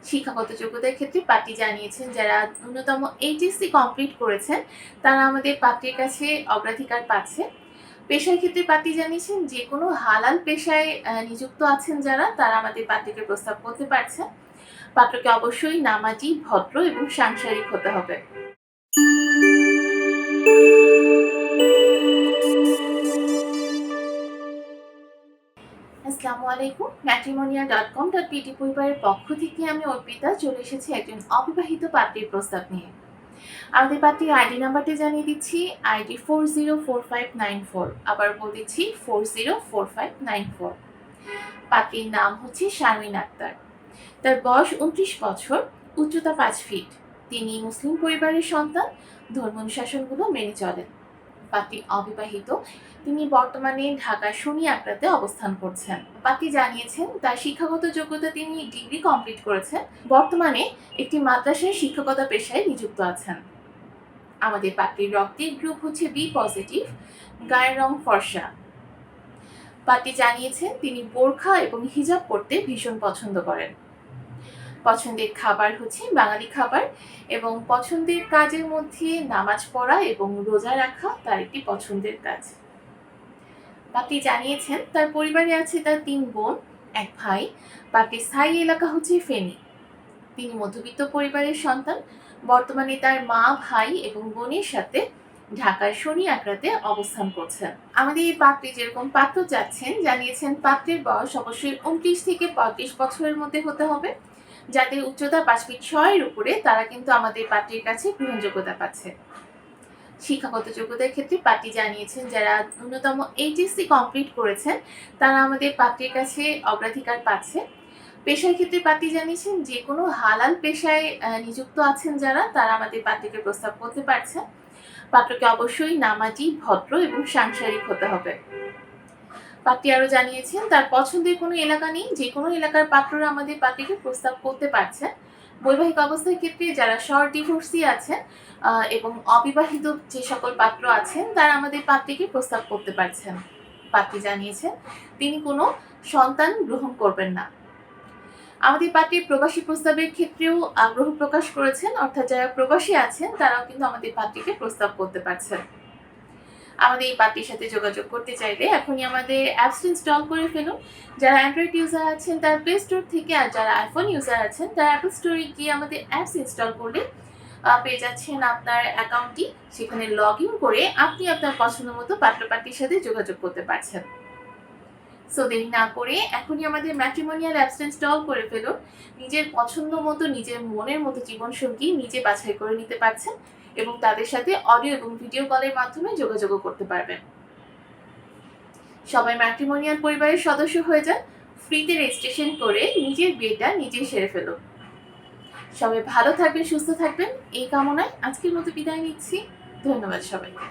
শিক্ষাগত যোগ্যতার ক্ষেত্রে পাত্রী জানিয়েছেন যারা ন্যূনতম এইচএসসি কমপ্লিট করেছেন তারা আমাদের পাত্রীর কাছে অগ্রাধিকার পাচ্ছে। পেশার ক্ষেত্রে পাত্রী জানিয়েছেন যে কোনো হালাল পেশায় নিযুক্ত আছেন যারা তারা আমাদের পাত্রীকে প্রস্তাব করতে পারছেন। পাত্রকে অবশ্যই নামাজি, ভদ্র এবং সাংসারিক হতে হবে। আসসালামু আলাইকুম। matrimonial.com.pt পরিবারের পক্ষ থেকে আমি অর্পিতা চলে এসেছি একজন অবিবাহিত পাত্রীর প্রস্তাব নিয়ে। আমাদের পাত্রীর আইডি নাম্বারটি জানিয়ে দিচ্ছি, আইডি 404594। আবার বলে দিচ্ছি 404594। পাত্রীর নাম হচ্ছে শারমিন আক্তার। তার বয়স 29 বছর, উচ্চতা 5 ফিট। তিনি মুসলিম পরিবারের সন্তান, ধর্মানুশাসনগুলো মেনে চলেন। পাত্রী অবিবাহিত। তিনি বর্তমানে ঢাকার শনি আখড়াতে অবস্থান করছেন। পাত্রী জানিয়েছেন তার শিক্ষাগত যোগ্যতা তিনি ডিগ্রি কমপ্লিট করেছেন। বর্তমানে একটি মাদ্রাসায় শিক্ষকতা পেশায় নিযুক্ত আছেন। আমাদের পাত্রীর রক্তের গ্রুপ হচ্ছে বি পজিটিভ, গায়ের রং ফর্সা। পাত্রী জানিয়েছেন তিনি বোরখা এবং হিজাব পরতে ভীষণ পছন্দ করেন। পছন্দের খাবার হচ্ছে বাঙালি খাবার এবং পছন্দের কাজের মধ্যে নামাজ পড়া এবং রোজা রাখা তার একটি পছন্দের কাজ। পাত্রী জানিয়েছেন তার পরিবারে আছে তার 3 বোন, 1 ভাই। পাত্রীর স্থায়ী এলাকা হচ্ছে ফেনী। তিনি মধ্যবিত্ত পরিবারের সন্তান। বর্তমানে তার মা, ভাই এবং বোনের সাথে ঢাকার শনি আখড়াতে অবস্থান করছেন। আমাদের এই পাত্রী যেরকম পাত্র চাচ্ছেন জানিয়েছেন পাত্রের বয়স অবশ্যই 29 থেকে 35 বছরের মধ্যে হতে হবে। যাদের উচ্চতা 5 ফিট 6 এর উপরে তারা কিন্তু আমাদের পাত্রীর কাছে গ্রহণযোগ্যতা পাচ্ছে। শিক্ষাগত যোগ্যতার ক্ষেত্রে পাত্রী জানিয়েছেন যারা ন্যূনতম এইচএসসি কমপ্লিট করেছেন তারা আমাদের পাত্রীর কাছে অগ্রাধিকার পাচ্ছে। পেশার ক্ষেত্রে পাত্রী জানিয়েছেন যে কোনো হালাল পেশায় নিযুক্ত আছেন যারা তারা আমাদের পাত্রীকে প্রস্তাব করতে পারছেন। পাত্রকে অবশ্যই নামাজি, ভদ্র এবং সাংসারিক হতে হবে। পাত্রী আরও জানিয়েছেন তার পছন্দের কোনো এলাকা নেই, যে কোনো এলাকার পাত্ররা আমাদের পাত্রীকে প্রস্তাব করতে পারছেন। বৈবাহিক অবস্থার ক্ষেত্রে যারা শর্ট ডিভোর্সি আছেন এবং অবিবাহিত যে সকল পাত্র আছেন তারা আমাদের পাত্রীকে প্রস্তাব করতে পারছেন। পাত্রী জানিয়েছেন তিনি কোনো সন্তান গ্রহণ করবেন না। আমাদের পাত্রীর প্রবাসী প্রস্তাবের ক্ষেত্রেও আগ্রহ প্রকাশ করেছেন, অর্থাৎ যারা প্রবাসী আছেন তারাও কিন্তু আমাদের পাত্রীকে প্রস্তাব করতে পারছেন। আমাদের এই পাত্রীর সাথে যোগাযোগ করতে চাইলে এখনই আমাদের অ্যাপস ইনস্টল করে ফেলুন। যারা অ্যান্ড্রয়েড ইউজার আছেন তারা প্লে স্টোর থেকে, আর যারা আইফোন ইউজার আছেন তারা অ্যাপল স্টোরে গিয়ে আমাদের অ্যাপস ইনস্টল করলে পেয়ে যাচ্ছেন আপনার অ্যাকাউন্টটি। সেখানে লগ ইন করে আপনি আপনার পছন্দ মতো পাত্রপাত্রীর সাথে যোগাযোগ করতে পারছেন। সো দেরি না করে এখনই আমাদের ম্যাট্রিমোনিয়াল অ্যাপস ইনস্টল করে ফেলুন। নিজের পছন্দ মতো, নিজের মনের মতো জীবনসঙ্গী নিজে বাছাই করে নিতে পারছেন এবং তাদের সাথে অডিও এবং ভিডিও কলের মাধ্যমে যোগাযোগও করতে পারবেন। সবাই ম্যাট্রিমোনিয়াল পরিবারের সদস্য হয়ে যান। ফ্রিতে রেজিস্ট্রেশন করে নিজের বিয়েটা নিজেই সেরে ফেলুন। সবাই ভালো থাকবেন, সুস্থ থাকবেন এই কামনায় আজকের মতো বিদায় নিচ্ছি। ধন্যবাদ সবাইকে।